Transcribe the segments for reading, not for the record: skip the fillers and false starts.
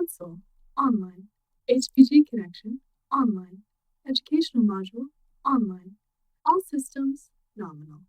console, online. HPG connection, online. Educational module, online. All systems, nominal.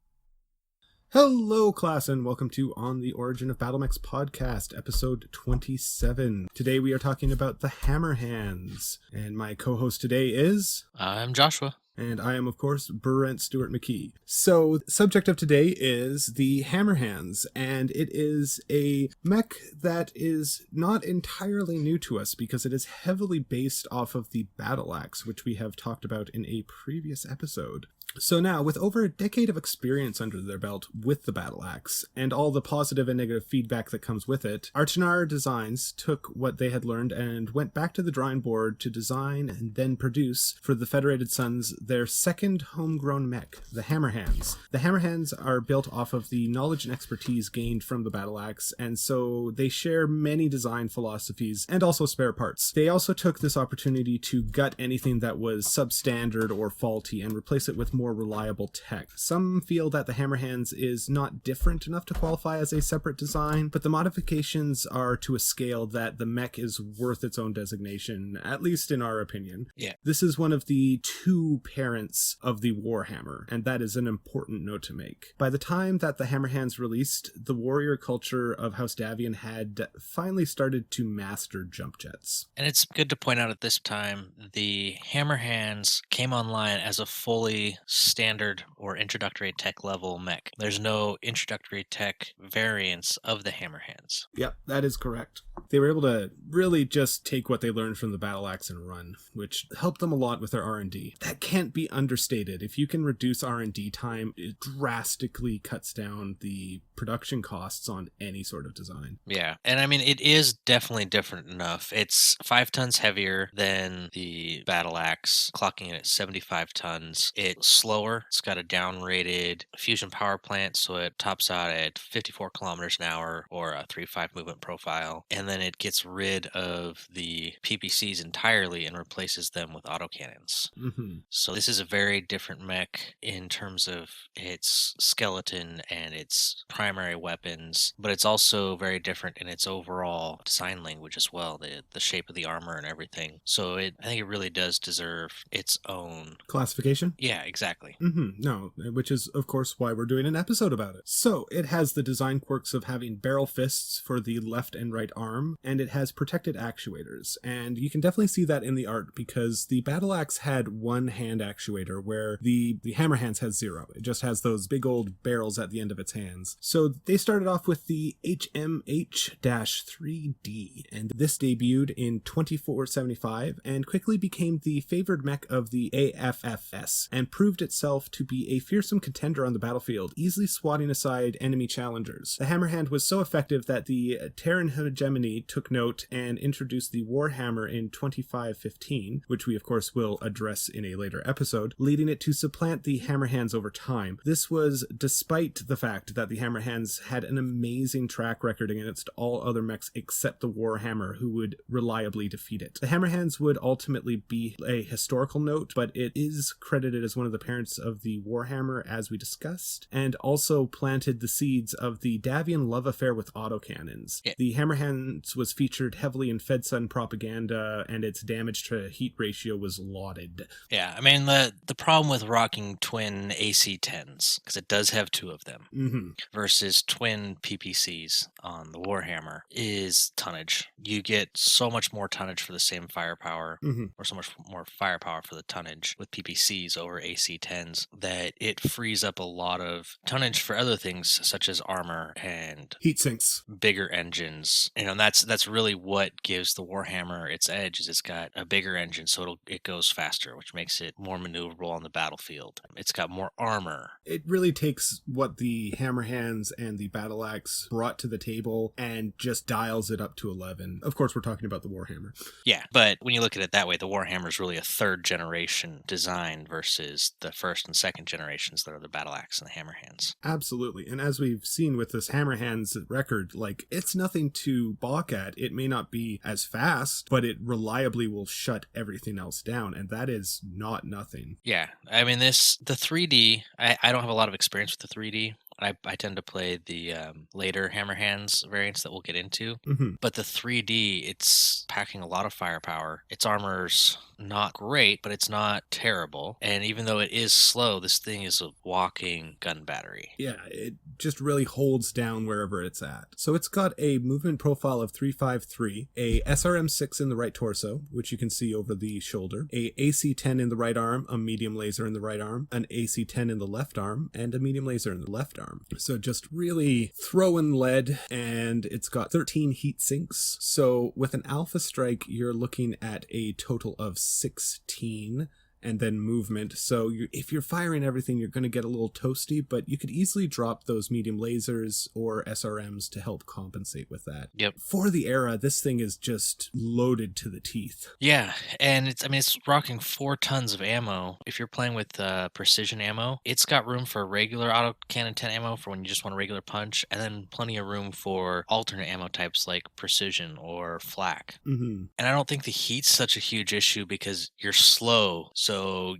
Hello, class, and welcome to On the Origin of Battlemechs Podcast, episode 27. Today we are talking about the Hammerhands, and my co-host today is... I'm Joshua. And I am, of course, Brent Stewart McKee. So, the subject of today is the Hammerhands, and it is a mech that is not entirely new to us because it is heavily based off of the Battle Axe, which we have talked about in a previous episode. So now, with over a decade of experience under their belt with the Battle Axe, and all the positive and negative feedback that comes with it, Archinar Designs took what they had learned and went back to the drawing board to design and then produce for the Federated Sons their second homegrown mech, the Hammerhands. The Hammerhands are built off of the knowledge and expertise gained from the Battle Axe, and so they share many design philosophies and also spare parts. They also took this opportunity to gut anything that was substandard or faulty and replace it with more reliable tech. Some feel that the Hammerhands is not different enough to qualify as a separate design, but the modifications are to a scale that the mech is worth its own designation, at least in our opinion. Yeah. This is one of the two parents of the Warhammer, and that is an important note to make. By the time that the Hammerhands released, the warrior culture of House Davion had finally started to master jump jets. And it's good to point out at this time, the Hammerhands came online as a fully standard or introductory tech level mech. There's no introductory tech variants of the Hammerhands. Yep, that is correct. They were able to really just take what they learned from the Battle Axe and run, which helped them a lot with their R&D. That can't be understated. If you can reduce R&D time, it drastically cuts down the production costs on any sort of design. Yeah, and I mean, it is definitely different enough. It's 5 tons heavier than the Battle Axe, clocking it at 75 tons. It's slower. It's got a down-rated fusion power plant, so it tops out at 54 kilometers an hour or a 3.5 movement profile. And then it gets rid of the PPCs entirely and replaces them with autocannons. Mm-hmm. So this is a very different mech in terms of its skeleton and its primary weapons, but it's also very different in its overall design language as well, the shape of the armor and everything. So I think it really does deserve its own classification. Yeah, exactly. No, which is, of course, why we're doing an episode about it. So, it has the design quirks of having barrel fists for the left and right arm, and it has protected actuators. And you can definitely see that in the art, because the Battle Axe had one hand actuator, where the Hammerhands has 0. It just has those big old barrels at the end of its hands. So, they started off with the HMH-3D, and this debuted in 2475, and quickly became the favored mech of the AFFS, and proved itself to be a fearsome contender on the battlefield, easily swatting aside enemy challengers. The Hammerhand was so effective that the Terran hegemony took note and introduced the Warhammer in 2515, which we of course will address in a later episode, leading it to supplant the Hammerhands over time. This was despite the fact that the Hammerhands had an amazing track record against all other mechs except the Warhammer, who would reliably defeat it. The Hammerhands would ultimately be a historical note, but it is credited as one of the parents of the Warhammer, as we discussed, and also planted the seeds of the Davion love affair with autocannons. Yeah. The Hammerhands was featured heavily in FedSun propaganda, and its damage to heat ratio was lauded. Yeah, I mean, the problem with rocking twin AC-10s, because it does have 2 of them, versus twin PPCs on the Warhammer, is tonnage. You get so much more tonnage for the same firepower, or so much more firepower for the tonnage with PPCs over AC-10s, that it frees up a lot of tonnage for other things such as armor and heat sinks, bigger engines. You know, that's really what gives the Warhammer its edge, is it's got a bigger engine, so it goes faster, which makes it more maneuverable on the battlefield. It's got more armor. It really takes what the Hammerhands and the Battle Axe brought to the table and just dials it up to 11. Of course, we're talking about the Warhammer. Yeah, but when you look at it that way, the Warhammer is really a 3rd generation design versus the 1st and 2nd generations that are the Battle Axe and the Hammerhands. Absolutely. And as we've seen with this Hammerhands record, like, it's nothing to balk at. It may not be as fast, but it reliably will shut everything else down, and that is not nothing. Yeah, I mean, the 3D, I don't have a lot of experience with the 3D, I tend to play the later Hammerhands variants that we'll get into. Mm-hmm. But the 3D, it's packing a lot of firepower. Its armor's not great, but it's not terrible. And even though it is slow, this thing is a walking gun battery. Yeah, it just really holds down wherever it's at. So it's got a movement profile of 353, a SRM-6 in the right torso, which you can see over the shoulder, a AC-10 in the right arm, a medium laser in the right arm, an AC-10 in the left arm, and a medium laser in the left arm. So just really throwing lead, and it's got 13 heat sinks. So with an Alpha Strike, you're looking at a total of 16 and then movement. So if you're firing everything, you're going to get a little toasty, but you could easily drop those medium lasers or SRMs to help compensate with that. Yep. For the era, this thing is just loaded to the teeth. Yeah, and it's rocking 4 tons of ammo. If you're playing with precision ammo, it's got room for regular autocannon 10 ammo for when you just want a regular punch, and then plenty of room for alternate ammo types like precision or flak. Mm-hmm. And I don't think the heat's such a huge issue because you're slow, so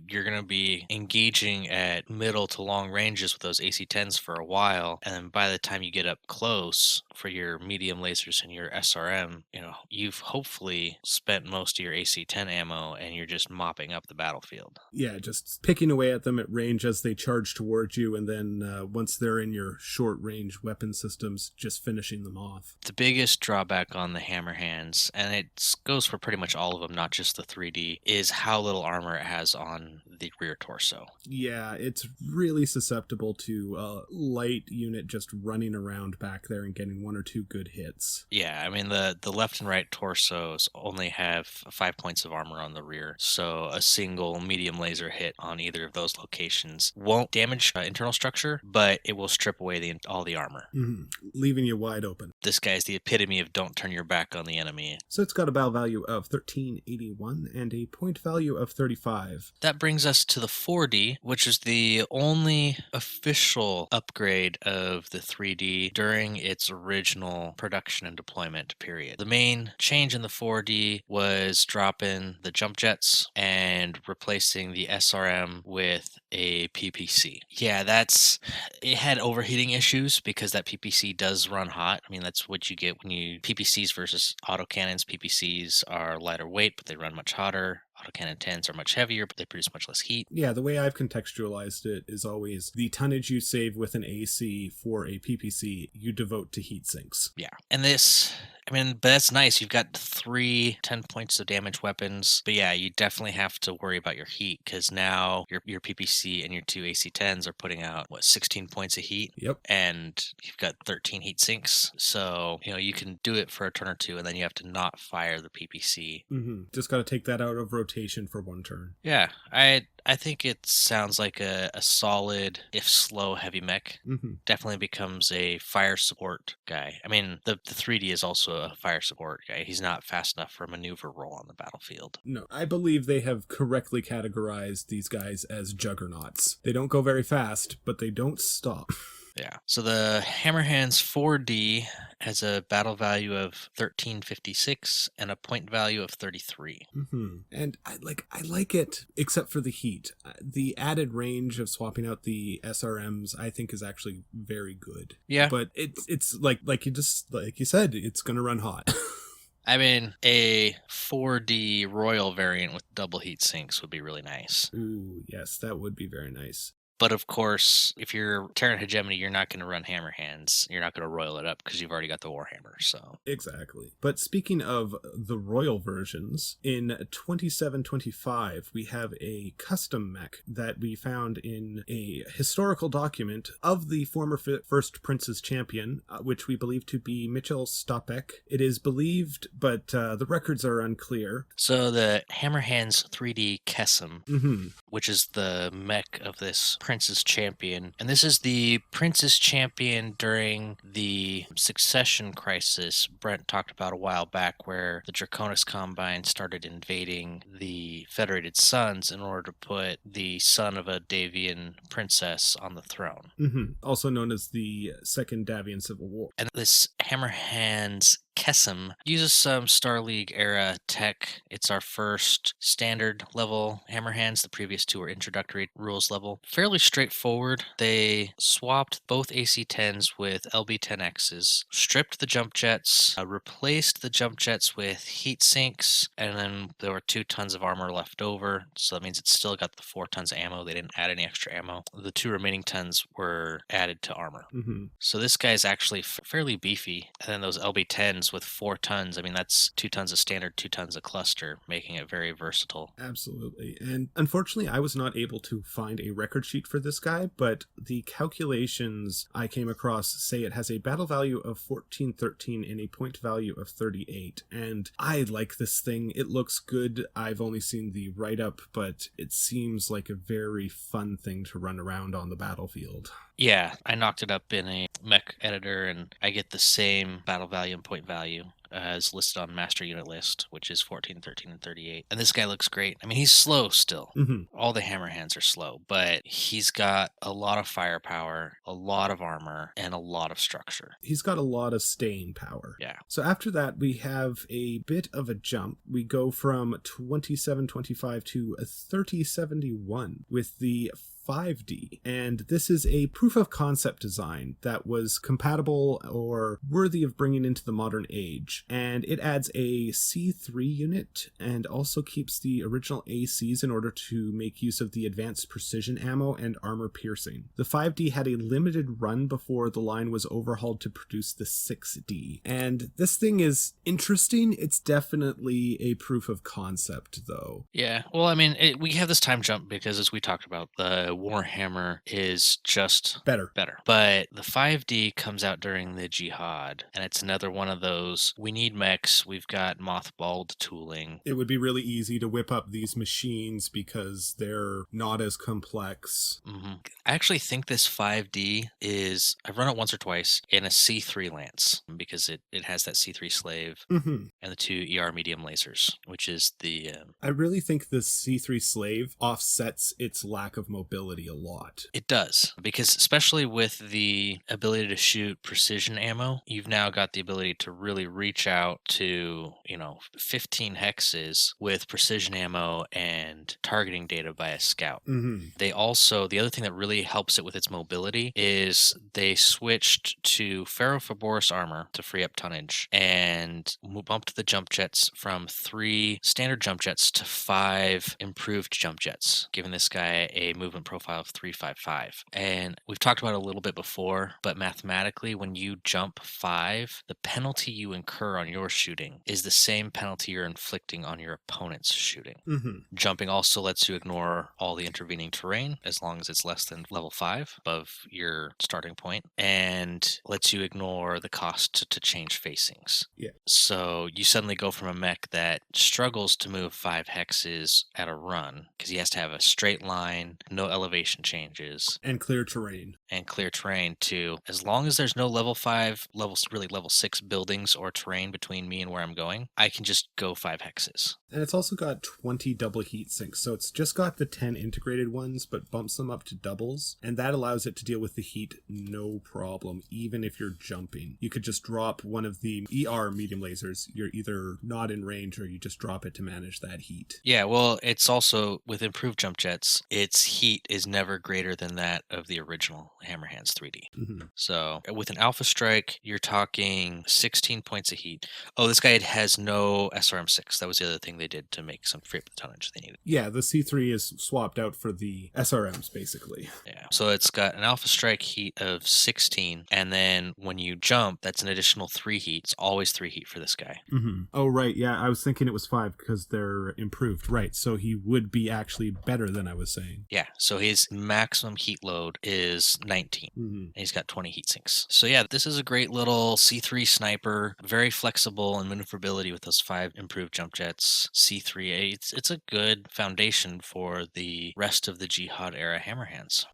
you're going to be engaging at middle to long ranges with those AC-10s for a while, and then by the time you get up close for your medium lasers and your SRM, you've hopefully spent most of your AC-10 ammo and you're just mopping up the battlefield. Yeah, just picking away at them at range as they charge towards you, and then once they're in your short-range weapon systems, just finishing them off. The biggest drawback on the Hammerhands, and it goes for pretty much all of them, not just the 3D, is how little armor it has on the rear torso. Yeah, it's really susceptible to a light unit just running around back there and getting 1 or 2 good hits. Yeah, I mean, the left and right torsos only have 5 points of armor on the rear, so a single medium laser hit on either of those locations won't damage internal structure, but it will strip away all the armor. Mm-hmm. Leaving you wide open. This guy's the epitome of don't turn your back on the enemy. So it's got a battle value of 1381 and a point value of 35. That brings us to the 4D, which is the only official upgrade of the 3D during its original production and deployment period. The main change in the 4D was dropping the jump jets and replacing the SRM with a PPC. Yeah, it had overheating issues because that PPC does run hot. I mean, that's what you get when you PPCs versus autocannons. PPCs are lighter weight, but they run much hotter. Autocannon 10s are much heavier, but they produce much less heat. Yeah, the way I've contextualized it is always the tonnage you save with an AC for a PPC, you devote to heat sinks. Yeah, and but that's nice. You've got 3 10 points of damage weapons, but yeah, you definitely have to worry about your heat because now your PPC and your 2 AC-10s are putting out, 16 points of heat? Yep. And you've got 13 heat sinks, so, you can do it for a turn or two, and then you have to not fire the PPC. Mm-hmm. Just got to take that out of rotation for 1 turn. Yeah, I think it sounds like a solid, if slow, heavy mech. Mm-hmm. Definitely becomes a fire support guy. I mean, the 3D is also a fire support guy. He's not fast enough for a maneuver role on the battlefield. No, I believe they have correctly categorized these guys as juggernauts. They don't go very fast, but they don't stop. Yeah. So the Hammerhands 4D has a battle value of 1356 and a point value of 33. Mm-hmm. And I like it, except for the heat. The added range of swapping out the SRMs, I think, is actually very good. Yeah. But it's like you said, it's gonna run hot. I mean, a 4D Royal variant with double heat sinks would be really nice. Ooh, yes, that would be very nice. But of course, if you're Terran Hegemony, you're not going to run Hammerhands. You're not going to royal it up because you've already got the Warhammer. So exactly. But speaking of the royal versions, in 2725 we have a custom mech that we found in a historical document of the former First Prince's champion, which we believe to be Mitchell Stopek. It is believed, but the records are unclear. So the Hammerhands 3D Kesem, which is the mech of this Prince's champion. And this is the Prince's champion during the succession crisis Brent talked about a while back, where the Draconis Combine started invading the Federated Sons in order to put the son of a Davion princess on the throne. Also known as the Second Davion Civil War. And this Hammerhands Kesem. Uses some Star League era tech. It's our first standard level Hammerhands. The previous two were introductory rules level. Fairly straightforward. They swapped both AC-10s with LB-10Xs, stripped the jump jets, replaced the jump jets with heat sinks, and then there were 2 tons of armor left over. So that means it's still got the 4 tons of ammo. They didn't add any extra ammo. The 2 remaining tons were added to armor. So this guy's actually fairly beefy. And then those LB-10s with 4 tons, I mean, that's 2 tons of standard, 2 tons of cluster, making it very versatile. Absolutely. And unfortunately, I was not able to find a record sheet for this guy, but the calculations I came across say it has a battle value of 1413 and a point value of 38. And I like this thing. It looks good. I've only seen the write-up, but it seems like a very fun thing to run around on the battlefield. Yeah, I knocked it up in a mech editor, and I get the same battle value and point value as listed on master unit list, which is 14, 13, and 38. And this guy looks great. I mean, he's slow still. All the Hammerhands are slow, but he's got a lot of firepower, a lot of armor, and a lot of structure. He's got a lot of staying power. Yeah. So after that, we have a bit of a jump. We go from 2725 to 3071 with the 5D, and this is a proof of concept design that was compatible or worthy of bringing into the modern age, and it adds a C3 unit and also keeps the original ACs in order to make use of the advanced precision ammo and armor piercing. The 5D had a limited run before the line was overhauled to produce the 6D, and this thing is interesting. It's definitely a proof of concept though. Yeah, well, I mean, we have this time jump because, as we talked about, the Warhammer is just better. But the 5D comes out during the Jihad, and it's another one of those, we need mechs, we've got mothballed tooling. It would be really easy to whip up these machines because they're not as complex. I actually think this 5D is, I've run it once or twice in a C3 Lance because it has that C3 slave and the 2 ER medium lasers, which is the... I really think the C3 slave offsets its lack of mobility a lot. It does, because especially with the ability to shoot precision ammo, you've now got the ability to really reach out to, 15 hexes with precision ammo and targeting data by a scout. They also, the other thing that really helps it with its mobility is they switched to ferrofaboris armor to free up tonnage and bumped the jump jets from 3 standard jump jets to 5 improved jump jets, giving this guy a movement profile of 355. And we've talked about it a little bit before, but mathematically, when you jump 5, the penalty you incur on your shooting is the same penalty you're inflicting on your opponent's shooting. Jumping also lets you ignore all the intervening terrain as long as it's less than level 5 above your starting point, and lets you ignore the cost to change facings. Yeah. So you suddenly go from a mech that struggles to move 5 hexes at a run because he has to have a straight line, no elevation changes, and clear terrain to, as long as there's no level 5, level 6 buildings or terrain between me and where I'm going, I can just go 5 hexes. And it's also got 20 double heat sinks, so it's just got the 10 integrated ones, but bumps them up to doubles, and that allows it to deal with the heat no problem, even if you're jumping. You could just drop one of the ER medium lasers. You're either not in range or you just drop it to manage that heat. Yeah, well, it's also, with improved jump jets, its heat is never greater than that of the original Hammerhands 3D. So with an Alpha Strike, you're talking 16 points of heat. Oh, this guy has no SRM6. That was the other thing they did to make some free up the tonnage they needed. Yeah, the C3 is swapped out for the SRMs, basically. Yeah, so it's got an Alpha Strike heat of 16, and then when you jump, that's an additional 3 heat. It's always 3 heat for this guy. Oh, right, yeah, I was thinking it was 5 because they're improved. Right, so he would be actually better than I was saying. Yeah, so his maximum heat load is 19, and he's got 20 heat sinks. So yeah, this is a great little C3 sniper, very flexible in maneuverability with those 5 improved jump jets. C3A, it's a good foundation for the rest of the Jihad era Hammerhands.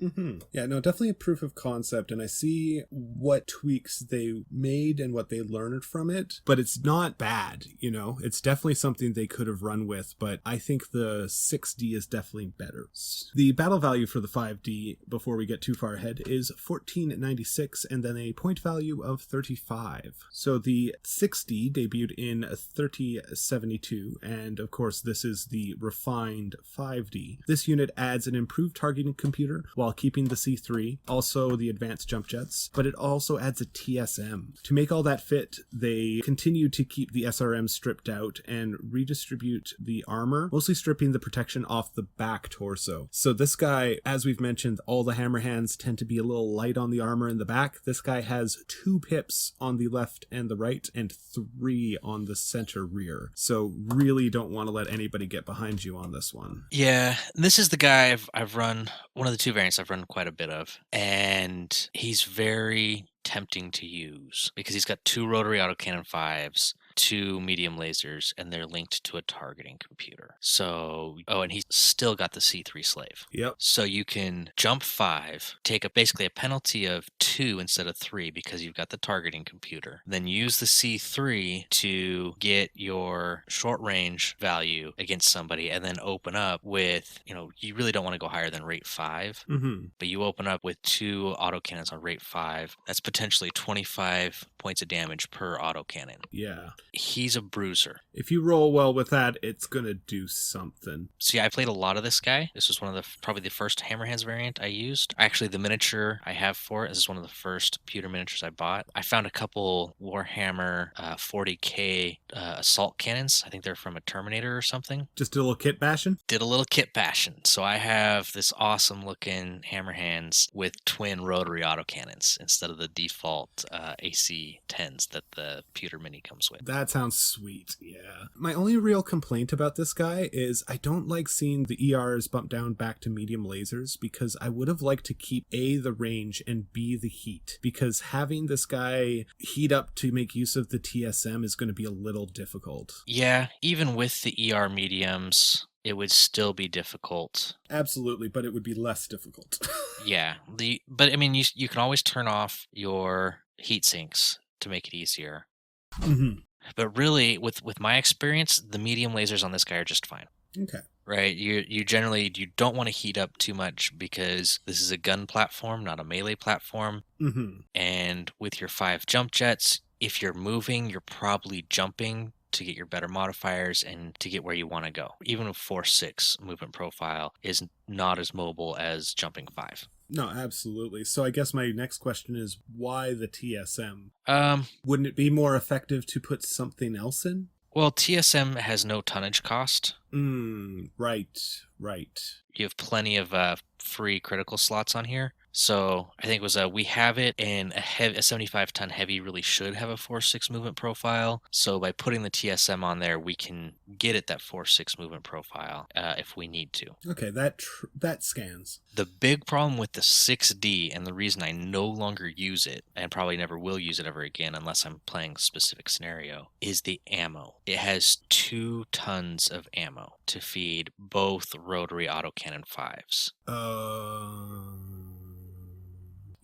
Yeah, no, definitely a proof of concept, and I see what tweaks they made and what they learned from it, but it's not bad, It's definitely something they could have run with, but I think the 6D is definitely better. The battle value value for the 5D, before we get too far ahead, is 1496, and then a point value of 35. So the 6D debuted in 3072, and of course this is the refined 5D. This unit adds an improved targeting computer while keeping the C3, also the advanced jump jets, but it also adds a TSM. To make all that fit, they continue to keep the SRM stripped out and redistribute the armor, mostly stripping the protection off the back torso. So this guy, as we've mentioned, all the Hammerhands tend to be a little light on the armor in the back. This guy has 2 pips on the left and the right and 3 on the center rear. So really don't want to let anybody get behind you on this one. Yeah, this is the guy I've run, one of the 2 variants I've run quite a bit of, and he's very tempting to use because he's got 2 rotary autocannon 5s, 2 medium lasers, and they're linked to a targeting computer. So, and he's still got the C3 slave. Yep. So you can jump 5, take basically a penalty of 2 instead of 3 because you've got the targeting computer. Then use the C3 to get your short range value against somebody, and then open up with, you really don't want to go higher than rate 5, but you open up with 2 autocannons on rate 5. That's potentially 25 points of damage per autocannon. Yeah. He's a bruiser. If you roll well with that, it's going to do something. See, I played a lot of this guy. This was one of probably the first Hammerhands variant I used. Actually, the miniature I have for it, this is one of the first pewter miniatures I bought. I found a couple Warhammer 40K assault cannons. I think they're from a Terminator or something. Just did a little kit bashing? Did a little kit bashing. So I have this awesome looking Hammerhands with twin rotary autocannons instead of the default AC 10s that the pewter mini comes with. That sounds sweet, yeah. My only real complaint about this guy is I don't like seeing the ERs bump down back to medium lasers, because I would have liked to keep A, the range, and B, the heat, because having this guy heat up to make use of the TSM is going to be a little difficult. Yeah, even with the ER mediums, it would still be difficult. Absolutely, but it would be less difficult. Yeah, but I mean, you can always turn off your heat sinks to make it easier. Mm-hmm. But really, with my experience, the medium lasers on this guy are just fine. Okay. Right? You generally don't want to heat up too much because this is a gun platform, not a melee platform. Mm-hmm. And with your 5 jump jets, if you're moving, you're probably jumping to get your better modifiers and to get where you want to go. Even a 4-6 movement profile is not as mobile as jumping 5. No, absolutely. So I guess my next question is, why the TSM? Wouldn't it be more effective to put something else in? Well, TSM has no tonnage cost. Right. You have plenty of free critical slots on here. So I think it was we have it, and a 75-ton heavy really should have a 4-6 movement profile. So by putting the TSM on there, we can get it that 4-6 movement profile if we need to. Okay, that scans. The big problem with the 6D, and the reason I no longer use it, and probably never will use it ever again unless I'm playing a specific scenario, is the ammo. It has 2 tons of ammo to feed both rotary autocannon 5s.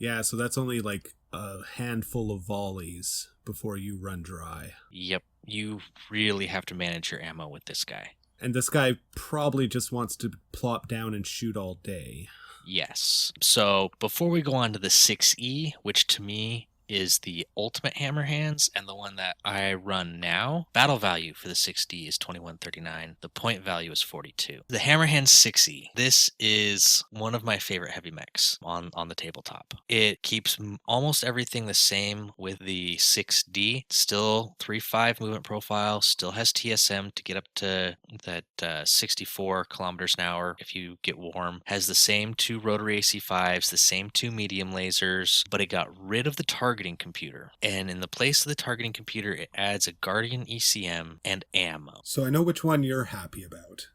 Yeah, so that's only like a handful of volleys before you run dry. Yep, you really have to manage your ammo with this guy. And this guy probably just wants to plop down and shoot all day. Yes. So before we go on to the 6E, which to me is the ultimate Hammerhands and the one that I run now, battle value for the 6D is 2139. The point value is 42. The Hammerhands 6E. This is one of my favorite heavy mechs on the tabletop. It keeps almost everything the same with the 6D. Still 3.5 movement profile, still has TSM to get up to that 64 kilometers an hour if you get warm. Has the same 2 rotary AC5s, the same 2 medium lasers, but it got rid of the targeting computer. And in the place of the targeting computer, it adds a Guardian ECM and ammo. So I know which one you're happy about.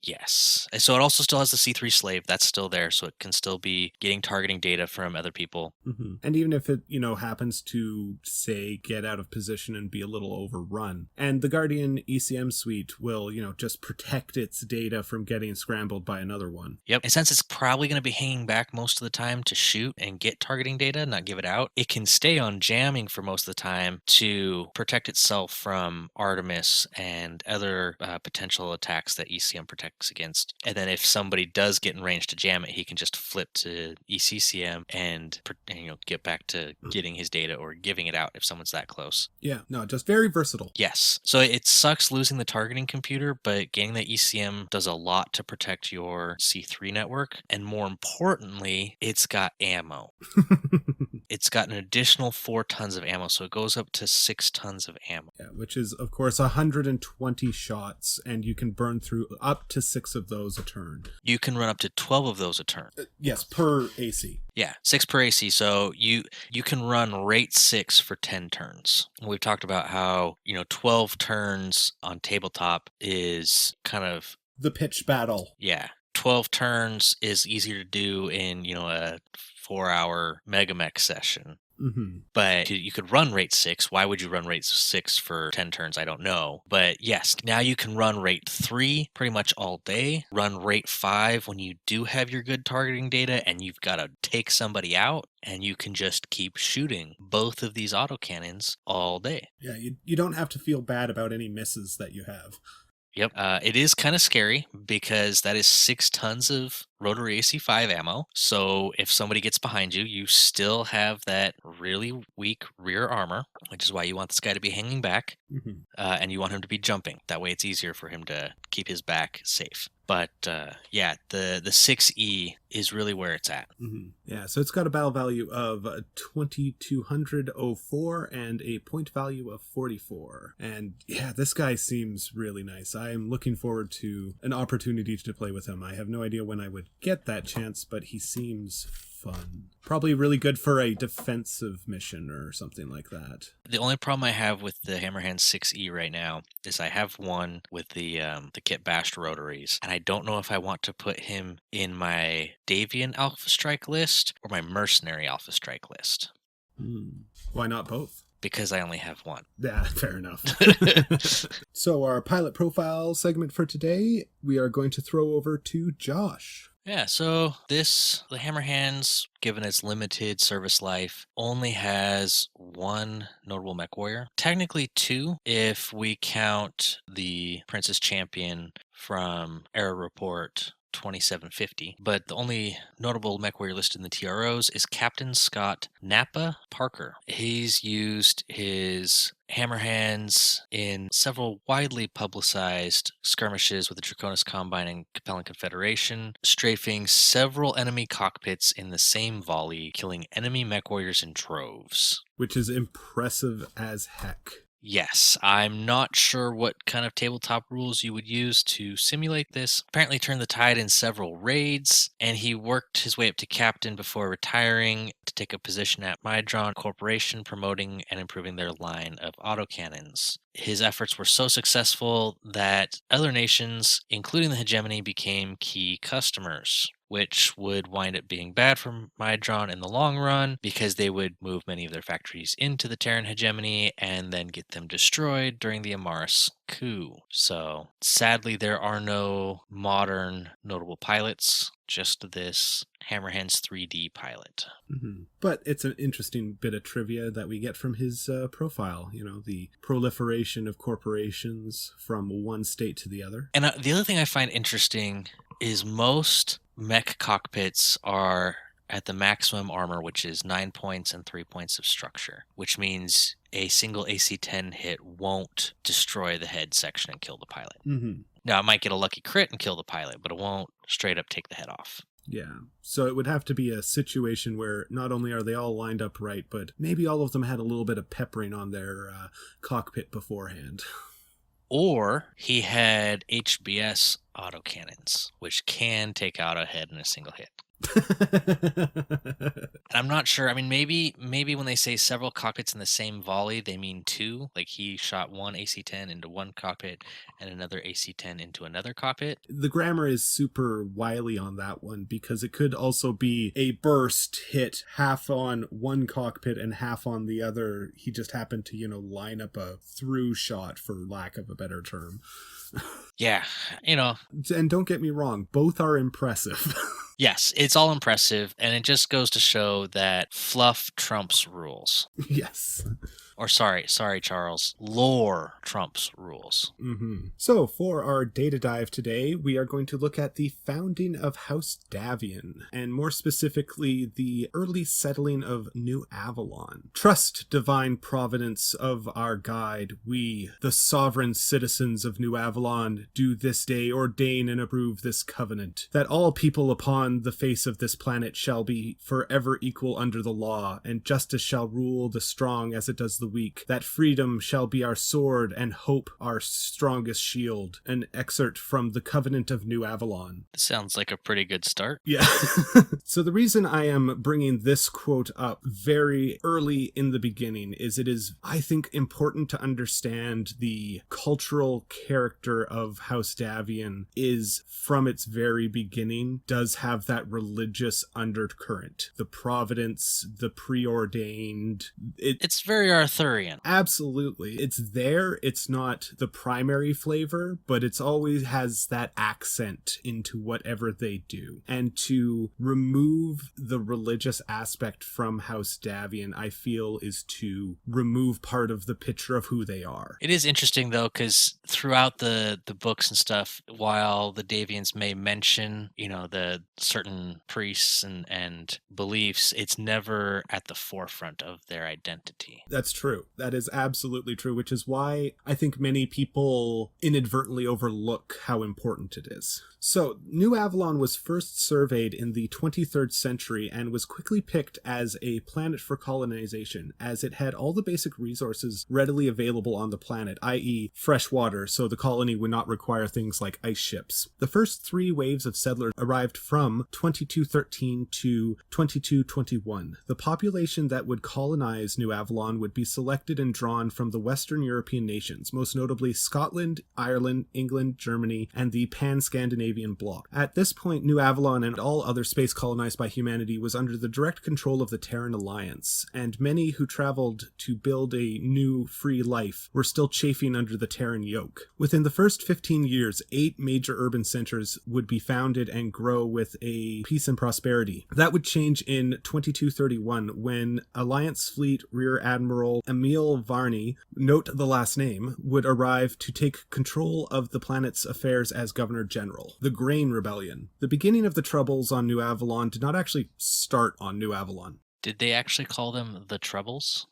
Yes. And so it also still has the C3 slave. That's still there, so it can still be getting targeting data from other people. Mm-hmm. And even if it, happens to, say, get out of position and be a little overrun, and the Guardian ECM suite will, just protect its data from getting scrambled by another one. Yep. And since it's probably going to be hanging back most of the time to shoot and get targeting data, not give it out, out, it can stay on jamming for most of the time to protect itself from Artemis and other potential attacks that ECM protects against. And then if somebody does get in range to jam it, he can just flip to ECCM and get back to getting his data or giving it out if someone's that close. Yeah, no, just very versatile. Yes. So it sucks losing the targeting computer, but gaining the ECM does a lot to protect your C3 network. And more importantly, it's got ammo. It's got an additional 4 tons of ammo, so it goes up to 6 tons of ammo. Yeah, which is, of course, 120 shots, and you can burn through up to 6 of those a turn. You can run up to 12 of those a turn. Yes, per AC. Yeah, 6 per AC, so you can run rate 6 for 10 turns. We've talked about how, 12 turns on tabletop is kind of... the pitch battle. Yeah. 12 turns is easier to do in, a 4-hour Megamech session. Mm-hmm. But you could run rate 6. Why would you run rate 6 for 10 turns? I don't know. But yes, now you can run rate 3 pretty much all day. Run rate 5 when you do have your good targeting data and you've got to take somebody out, and you can just keep shooting both of these autocannons all day. Yeah, you don't have to feel bad about any misses that you have. Yep. It is kind of scary because that is 6 tons of rotary AC5 ammo. So if somebody gets behind you, you still have that really weak rear armor, which is why you want this guy to be hanging back, and you want him to be jumping. That way it's easier for him to keep his back safe. But the 6E is really where it's at. Mm-hmm. Yeah, so it's got a battle value of 2204 and a point value of 44. And yeah, this guy seems really nice. I am looking forward to an opportunity to play with him. I have no idea when I would get that chance, but he seems fun. Probably really good for a defensive mission or something like that. The only problem I have with the Hammerhands 6E right now is I have one with the kit bashed rotaries, and I don't know if I want to put him in my Davion Alpha Strike list or my Mercenary Alpha Strike list. Why not both? Because I only have one. Yeah, fair enough. So our pilot profile segment for today, we are going to throw over to Josh. Yeah, so the Hammerhands, given its limited service life, only has 1 notable mech warrior. Technically 2 if we count the Princess Champion from Era Report 2750, but the only notable mech warrior listed in the TROs is Captain Scott Napa Parker. He's used his Hammerhands in several widely publicized skirmishes with the Draconis Combine and Capellan Confederation, strafing several enemy cockpits in the same volley, killing enemy mech warriors in droves. Which is impressive as heck. Yes, I'm not sure what kind of tabletop rules you would use to simulate this. Apparently turned the tide in several raids, and he worked his way up to captain before retiring to take a position at Mydron Corporation, promoting and improving their line of autocannons. His efforts were so successful that other nations, including the hegemony, became key customers, which would wind up being bad for Mydron in the long run because they would move many of their factories into the Terran hegemony and then get them destroyed during the Amaris coup. So sadly, there are no modern notable pilots, just this Hammerhands 3D pilot. Mm-hmm. But it's an interesting bit of trivia that we get from his profile, the proliferation of corporations from one state to the other. And the other thing I find interesting is most mech cockpits are at the maximum armor, which is 9 points and 3 points of structure, which means a single AC-10 hit won't destroy the head section and kill the pilot. Mm-hmm. Now, it might get a lucky crit and kill the pilot, but it won't straight up take the head off. Yeah, so it would have to be a situation where not only are they all lined up right, but maybe all of them had a little bit of peppering on their cockpit beforehand. Or he had HBS autocannons, which can take out a head in a single hit. I'm not sure. I mean, maybe when they say several cockpits in the same volley, they mean 2. Like he shot one AC-10 into one cockpit and another AC-10 into another cockpit. The grammar is super wily on that one because it could also be a burst hit half on one cockpit and half on the other. He just happened to, line up a through shot, for lack of a better term. Yeah, And don't get me wrong, both are impressive. Yes, it's all impressive, and it just goes to show that fluff trumps rules. Yes. Or sorry, Charles. Lore trumps rules. So, for our data dive today, we are going to look at the founding of House Davion, and more specifically, the early settling of New Avalon. Trust divine providence of our guide. We, the sovereign citizens of New Avalon, do this day ordain and approve this covenant, that all people upon the face of this planet shall be forever equal under the law, and justice shall rule the strong as it does the weak, that freedom shall be our sword and hope our strongest shield. An excerpt from the Covenant of New Avalon. Sounds like a pretty good start. Yeah. So the reason I am bringing this quote up very early in the beginning is it is, I think, important to understand the cultural character of House Davion is, from its very beginning, does have that religious undercurrent. The providence, the preordained. It's very Arthurian. Absolutely. It's there. It's not the primary flavor, but it's always has that accent into whatever they do. And to remove the religious aspect from House Davion, I feel, is to remove part of the picture of who they are. It is interesting, though, because throughout the books and stuff, while the Davions may mention, the certain priests and beliefs, it's never at the forefront of their identity. That's true. That is absolutely true, which is why I think many people inadvertently overlook how important it is. So, New Avalon was first surveyed in the 23rd century and was quickly picked as a planet for colonization, as it had all the basic resources readily available on the planet, i.e. fresh water, so the colony would not require things like ice ships. The first 3 waves of settlers arrived from 2213 to 2221. The population that would colonize New Avalon would be selected and drawn from the Western European nations, most notably Scotland, Ireland, England, Germany, and the Pan-Scandinavian bloc. At this point, New Avalon and all other space colonized by humanity was under the direct control of the Terran Alliance, and many who traveled to build a new, free life were still chafing under the Terran yoke. Within the first 15 years, 8 major urban centers would be founded and grow with a peace and prosperity. That would change in 2231 when Alliance Fleet Rear Admiral Emil Varney, note the last name, would arrive to take control of the planet's affairs as Governor General. The Grain Rebellion. The beginning of the troubles on New Avalon did not actually start on New Avalon. Did they actually call them the Troubles?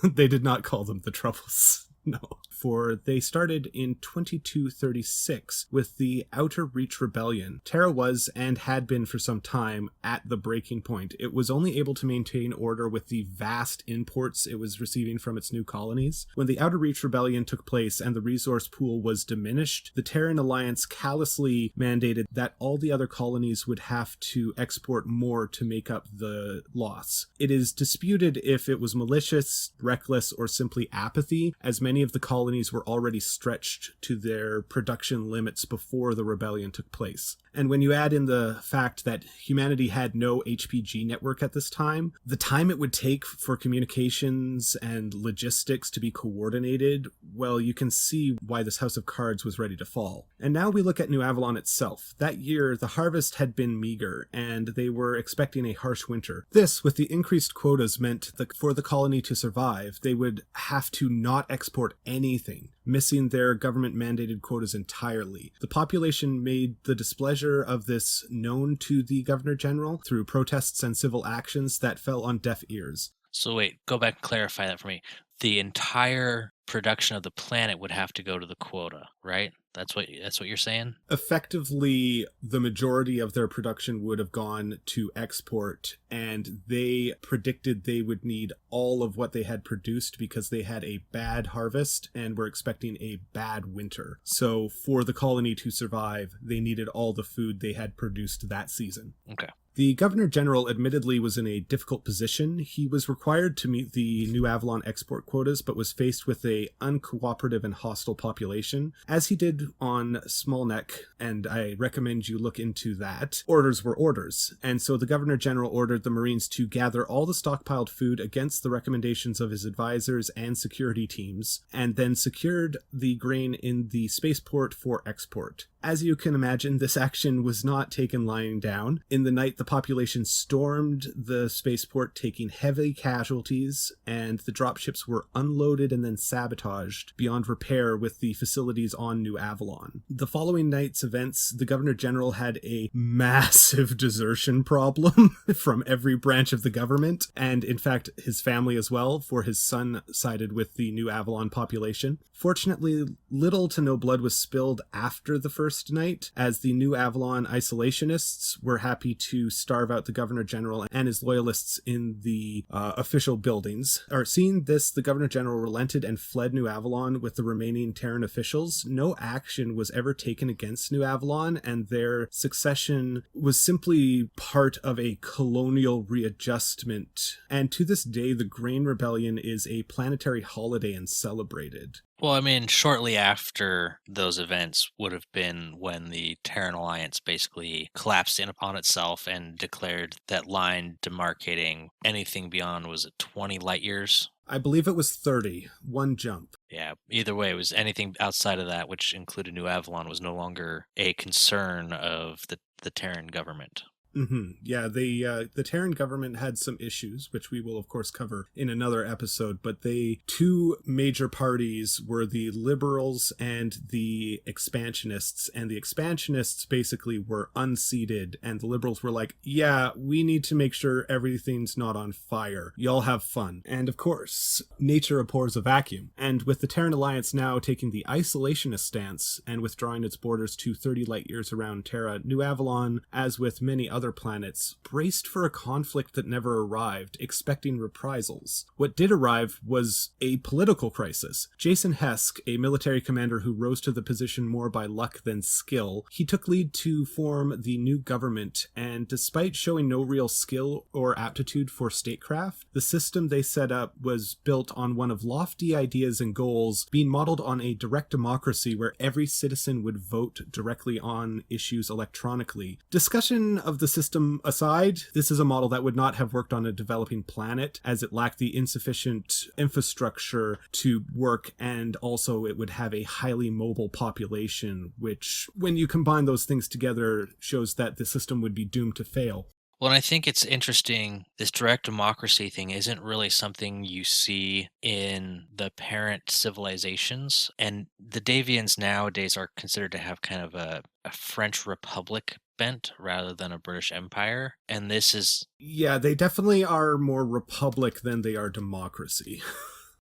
They did not call them the Troubles. No. For they started in 2236 with the Outer Reach Rebellion. Terra was, and had been for some time, at the breaking point. It was only able to maintain order with the vast imports it was receiving from its new colonies. When the Outer Reach Rebellion took place and the resource pool was diminished, the Terran Alliance callously mandated that all the other colonies would have to export more to make up the loss. It is disputed if it was malicious, reckless, or simply apathy, as many of the colonies were already stretched to their production limits before the rebellion took place. And when you add in the fact that humanity had no HPG network at this time, the time it would take for communications and logistics to be coordinated, well, you can see why this house of cards was ready to fall. And now we look at New Avalon itself. That year, the harvest had been meager, and they were expecting a harsh winter. This, with the increased quotas, meant that for the colony to survive, they would have to not export anything, missing their government-mandated quotas entirely. The population made the displeasure of this known to the Governor General through protests and civil actions that fell on deaf ears. So wait, go back and clarify that for me. The entire production of the planet would have to go to the quota, right? That's what you're saying? Effectively, the majority of their production would have gone to export, and they predicted they would need all of what they had produced because they had a bad harvest and were expecting a bad winter. So for the colony to survive, they needed all the food they had produced that season. Okay. The Governor General admittedly was in a difficult position. He was required to meet the New Avalon export quotas, but was faced with a uncooperative and hostile population. As he did on Small Neck, and I recommend you look into that, orders were orders. And so the Governor General ordered the Marines to gather all the stockpiled food against the recommendations of his advisors and security teams, and then secured the grain in the spaceport for export. As you can imagine, this action was not taken lying down. In the night, the population stormed the spaceport, taking heavy casualties, and the dropships were unloaded and then sabotaged beyond repair with the facilities on New Avalon. The following night's events, the Governor General had a massive desertion problem from every branch of the government, and in fact his family as well, for his son sided with the New Avalon population. Fortunately, little to no blood was spilled after the first night, as the New Avalon isolationists were happy to starve out the Governor General and his loyalists in the official buildings. Seeing this, the Governor General relented and fled New Avalon with the remaining Terran officials. No action was ever taken against New Avalon, and their succession was simply part of a colonial readjustment. And to this day, the Grain Rebellion is a planetary holiday and celebrated. Well, I mean, shortly after those events would have been when the Terran Alliance basically collapsed in upon itself and declared that line demarcating anything beyond, was it 20 light years? I believe it was 30, one jump. Yeah, either way, it was anything outside of that, which included New Avalon, was no longer a concern of the Terran government. Mm-hmm. Yeah, the Terran government had some issues, which we will of course cover in another episode, but two major parties were the liberals and the expansionists, and the expansionists basically were unseated, and the liberals were like, yeah, we need to make sure everything's not on fire. Y'all have fun. And of course, nature abhors a vacuum. And with the Terran Alliance now taking the isolationist stance and withdrawing its borders to 30 light years around Terra, New Avalon, as with many other planets, braced for a conflict that never arrived, expecting reprisals. What did arrive was a political crisis. Jason Hesk, a military commander who rose to the position more by luck than skill, he took lead to form the new government, and despite showing no real skill or aptitude for statecraft, the system they set up was built on one of lofty ideas and goals, being modeled on a direct democracy where every citizen would vote directly on issues electronically. Discussion of the system aside, this is a model that would not have worked on a developing planet, as it lacked the insufficient infrastructure to work, and also it would have a highly mobile population, which, when you combine those things together, shows that the system would be doomed to fail. Well, and I think it's interesting, this direct democracy thing isn't really something you see in the parent civilizations, and the Davions nowadays are considered to have kind of a French Republic bent rather than a British Empire, and this is... Yeah, they definitely are more republic than they are democracy.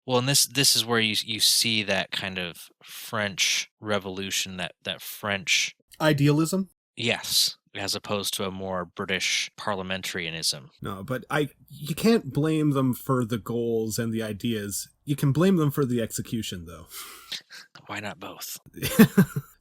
Well, and this is where you see that kind of French Revolution, that French... Idealism? Yes, as opposed to a more British parliamentarianism. No, but you can't blame them for the goals and the ideas. You can blame them for the execution, though. Why not both?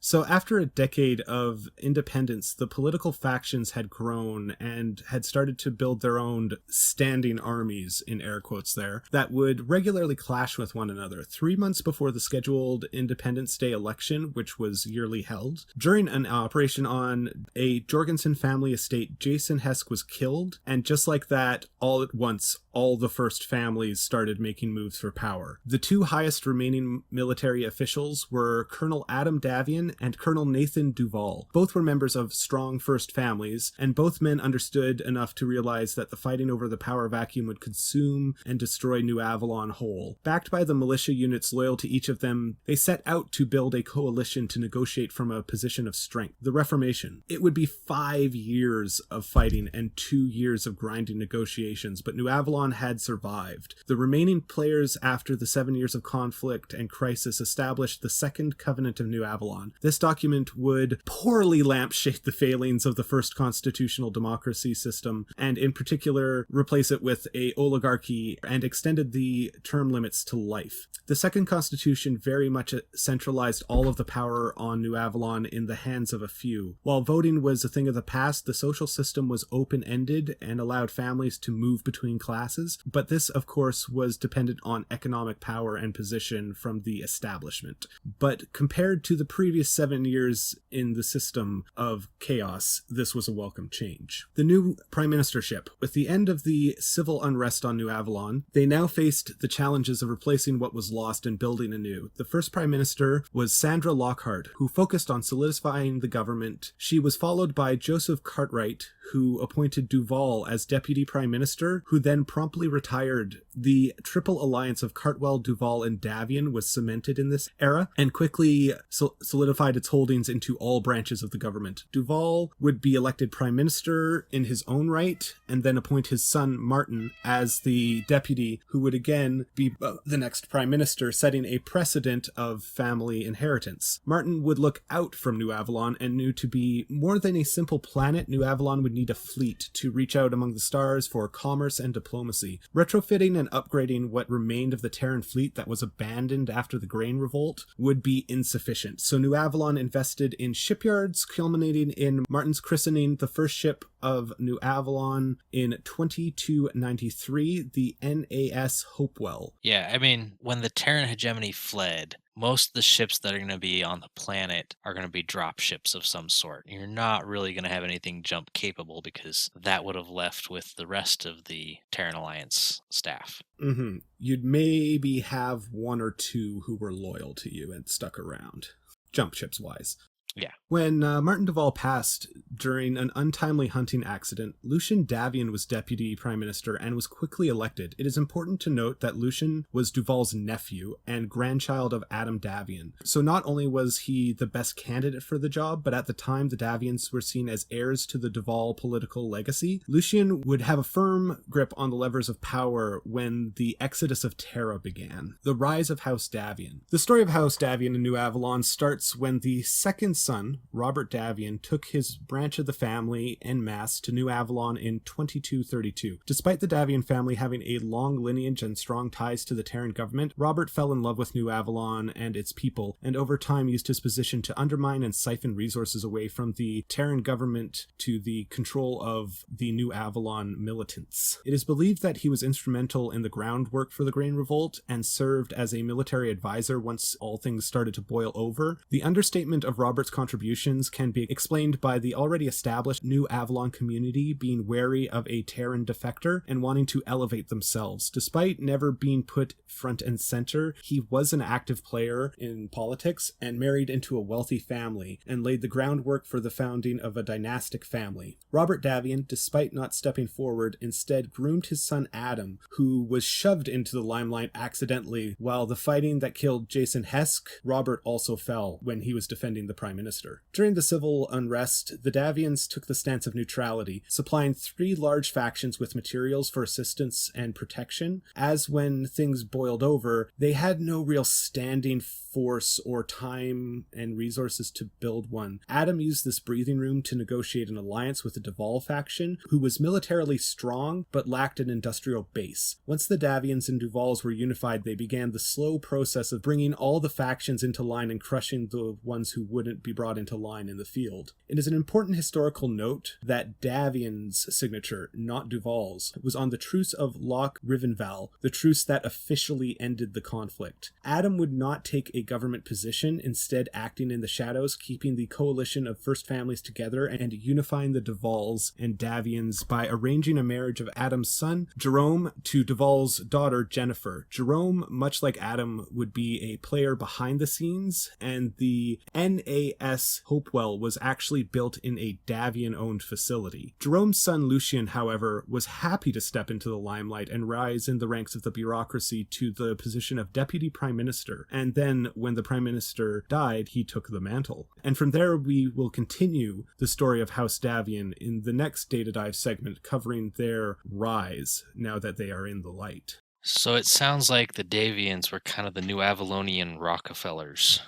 So after a decade of independence, the political factions had grown and had started to build their own standing armies, in air quotes there, that would regularly clash with one another. 3 months before the scheduled Independence Day election, which was yearly held, during an operation on a Jorgensen family estate, Jason Hesk was killed, and just like that, all at once, all the first families started making moves for power. The two highest remaining military officials were Colonel Adam Davion and Colonel Nathan Duval. Both were members of strong first families, and both men understood enough to realize that the fighting over the power vacuum would consume and destroy New Avalon whole. Backed by the militia units loyal to each of them, they set out to build a coalition to negotiate from a position of strength. The Reformation. It would be 5 years of fighting and 2 years of grinding negotiations, but New Avalon had survived. The remaining players after the 7 years of conflict and crisis established the Second Covenant of New Avalon. This document would poorly lampshade the failings of the first constitutional democracy system, and in particular replace it with a oligarchy, and extended the term limits to life. The second constitution very much centralized all of the power on New Avalon in the hands of a few. While voting was a thing of the past, the social system was open-ended and allowed families to move between classes, but this of course was dependent on economic power and position from the establishment. But compared to the previous 7 years in the system of chaos, this was a welcome change. The new prime ministership. With the end of the civil unrest on New Avalon, they now faced the challenges of replacing what was lost and building anew. The first prime minister was Sandra Lockhart, who focused on solidifying the government. She was followed by Joseph Cartwright, who appointed Duval as deputy prime minister, who then promptly retired. The triple alliance of Cartwell, Duval, and Davion was cemented in this era and quickly solidified its holdings into all branches of the government. Duval would be elected prime minister in his own right and then appoint his son Martin as the deputy, who would again be the next prime minister, setting a precedent of family inheritance. Martin would look out from New Avalon and knew to be more than a simple planet, New Avalon would need a fleet to reach out among the stars for commerce and diplomacy. Retrofitting and upgrading what remained of the Terran fleet that was abandoned after the Grain Revolt would be insufficient. So New Avalon invested in shipyards, culminating in Martin's christening the first ship of New Avalon in 2293, the NAS Hopewell. Yeah, I mean, when the Terran hegemony fled, most of the ships that are going to be on the planet are going to be drop ships of some sort. You're not really going to have anything jump capable because that would have left with the rest of the Terran Alliance staff. Mm-hmm. You'd maybe have one or two who were loyal to you and stuck around, jump ships wise. Yeah. When Martin Duval passed during an untimely hunting accident, Lucien Davion was deputy prime minister and was quickly elected. It is important to note that Lucien was Duval's nephew and grandchild of Adam Davion. So not only was he the best candidate for the job, but at the time the Davions were seen as heirs to the Duval political legacy. Lucien would have a firm grip on the levers of power when the exodus of Terra began. The rise of House Davion. The story of House Davion in New Avalon starts when the second son, Robert Davion, took his branch of the family en masse to New Avalon in 2232. Despite the Davion family having a long lineage and strong ties to the Terran government, Robert fell in love with New Avalon and its people, and over time used his position to undermine and siphon resources away from the Terran government to the control of the New Avalon militants. It is believed that he was instrumental in the groundwork for the Grain Revolt and served as a military advisor once all things started to boil over. The understatement of Robert's contributions can be explained by the already established New Avalon community being wary of a Terran defector and wanting to elevate themselves. Despite never being put front and center, he was an active player in politics and married into a wealthy family and laid the groundwork for the founding of a dynastic family. Robert Davion, despite not stepping forward, instead groomed his son Adam, who was shoved into the limelight accidentally. While the fighting that killed Jason Hesk, Robert also fell when he was defending the prime minister. During the civil unrest, the Davions took the stance of neutrality, supplying 3 large factions with materials for assistance and protection. As when things boiled over, they had no real standing force or time and resources to build one. Adam used this breathing room to negotiate an alliance with the Duval faction, who was militarily strong but lacked an industrial base. Once the Davions and Duvals were unified, they began the slow process of bringing all the factions into line and crushing the ones who wouldn't be brought into line in the field. It is an important historical note that Davion's signature, not Duval's, was on the Truce of Loch Rivenval, the truce that officially ended the conflict. Adam would not take a government position, instead acting in the shadows, keeping the coalition of First Families together and unifying the Duvals and Davions by arranging a marriage of Adam's son, Jerome, to Duval's daughter, Jennifer. Jerome, much like Adam, would be a player behind the scenes, and the NAS Hopewell was actually built in a Davion-owned facility. Jerome's son, Lucien, however, was happy to step into the limelight and rise in the ranks of the bureaucracy to the position of deputy prime minister, and then when the prime minister died, he took the mantle. And from there, we will continue the story of House Davion in the next Data Dive segment, covering their rise now that they are in the light. So it sounds like the Davions were kind of the New Avalonian Rockefellers.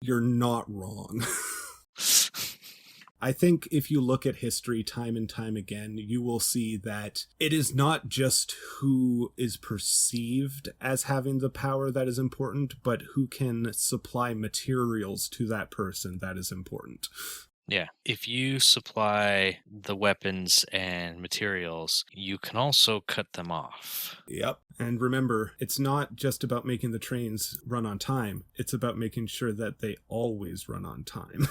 You're not wrong. I think if you look at history time and time again, you will see that it is not just who is perceived as having the power that is important, but who can supply materials to that person that is important. Yeah. If you supply the weapons and materials, you can also cut them off. Yep. And remember, it's not just about making the trains run on time. It's about making sure that they always run on time.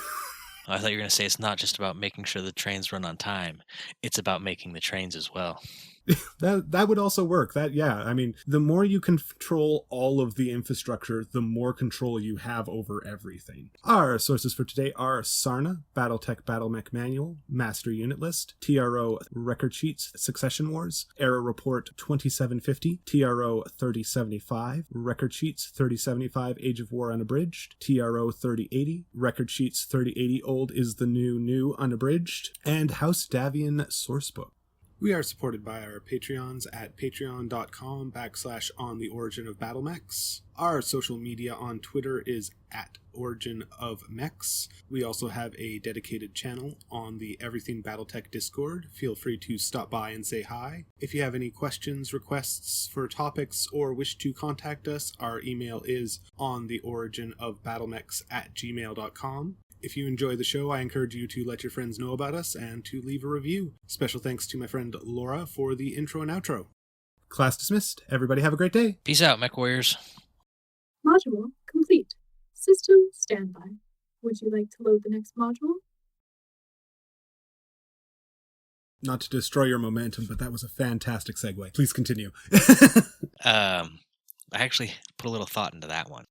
I thought you were going to say it's not just about making sure the trains run on time. It's about making the trains as well. That would also work. I mean, the more you control all of the infrastructure, the more control you have over everything. Our sources for today are Sarna, Battletech Battlemech Manual, Master Unit List, TRO Record Sheets, Succession Wars, Error Report 2750, TRO 3075, Record Sheets 3075, Age of War Unabridged, TRO 3080, Record Sheets 3080, Old is the New Unabridged, and House Davion Sourcebook. We are supported by our Patreons at patreon.com/on the Origin of Battlemechs. Our social media on Twitter is at Origin of Mechs. We also have a dedicated channel on the Everything Battletech Discord. Feel free to stop by and say hi. If you have any questions, requests for topics, or wish to contact us, our email is ontheoriginofbattlemechs@gmail.com. If you enjoy the show, I encourage you to let your friends know about us and to leave a review. Special thanks to my friend Laura for the intro and outro. Class dismissed. Everybody have a great day. Peace out, Mech Warriors. Module complete. System standby. Would you like to load the next module? Not to destroy your momentum, but that was a fantastic segue. Please continue. I actually put a little thought into that one.